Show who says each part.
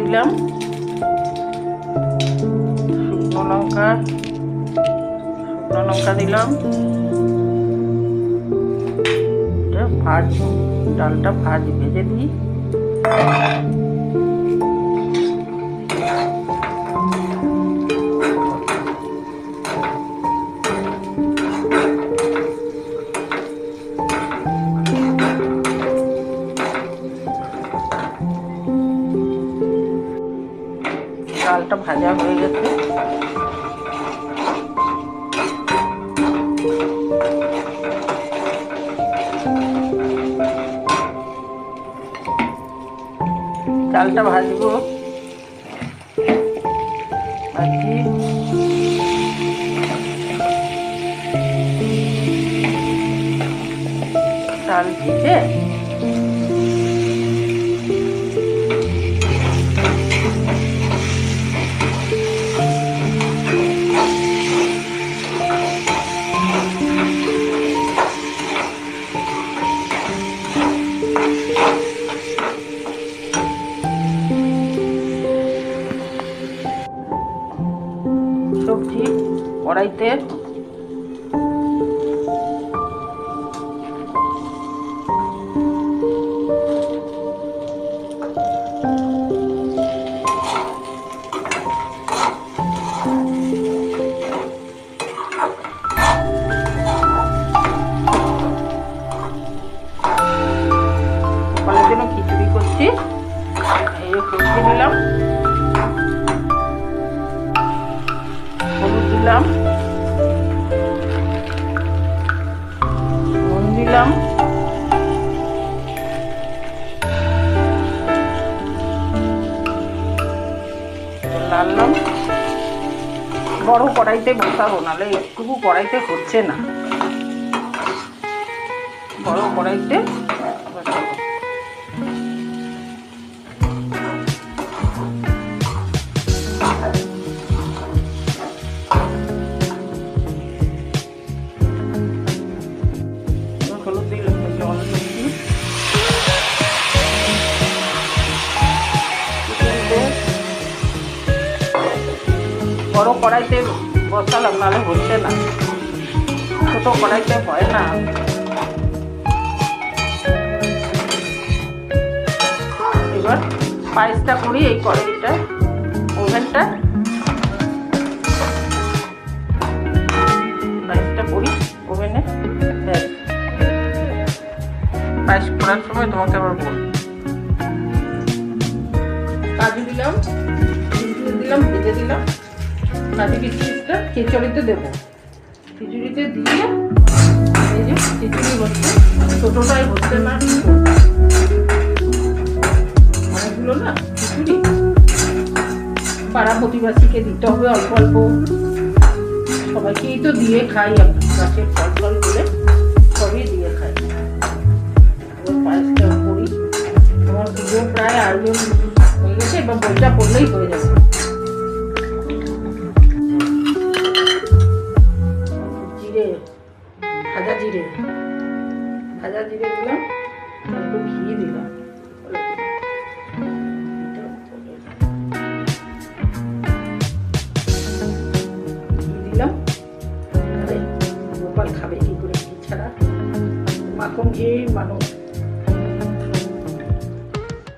Speaker 1: দিলাম, শুকনো লঙ্কা দিলাম। ডালটা ভেজে দিই। ডালটা ভাজা হয়ে গেছে। চালটা ভাজবো, চাল ভেজে সবজি কড়াইতে সকালের জন্য খিচুড়ি করছি। এই সবজি নিলাম, হলুদ দিলাম, নুন দিলাম, লাললাম। বড় কড়াইতে বসাবো, নাহলে একটুকু কড়াইতে হচ্ছে না। বড় কড়াইতে বসাবো। হলুদ দিলাম, জল দিচ্ছি। বড় কড়াইতে বসালাম, নাহলে হচ্ছে না, ছোট কড়াইতে হয় না। এবার পায়েসটা করি এই কড়াইটা, ওভেনটা পায়েসটা করি ওভেনে। পায়েস করার সময় তোমাকে আবার বল। কাজু দিলাম, দিলাম, ভেজে দিলাম। কাজু কিশমিশটা খিচুড়িতে দেবো। খিচুড়িতে দিয়ে এই যে খিচুড়ি হচ্ছে, ছোটোটাই হচ্ছে না, অনেকগুলো না খিচুড়ি। পাড়া প্রতিবেশীকে দিতে হবে অল্প অল্প, সবাইকেই তো দিয়ে খাই। গাছের ফল বলে সবই দিয়ে খাই। পায়েসটা করি। আমার পুজো প্রায় আয়োজন হয়ে গেছে, এবার বইটা করলেই হয়ে যাবে। ভাজা জিরে দিলাম, একটু ঘি দিলাম, গোপাল খাবে কি করে ঘি ছাড়া? মাখন ঘি মানুষ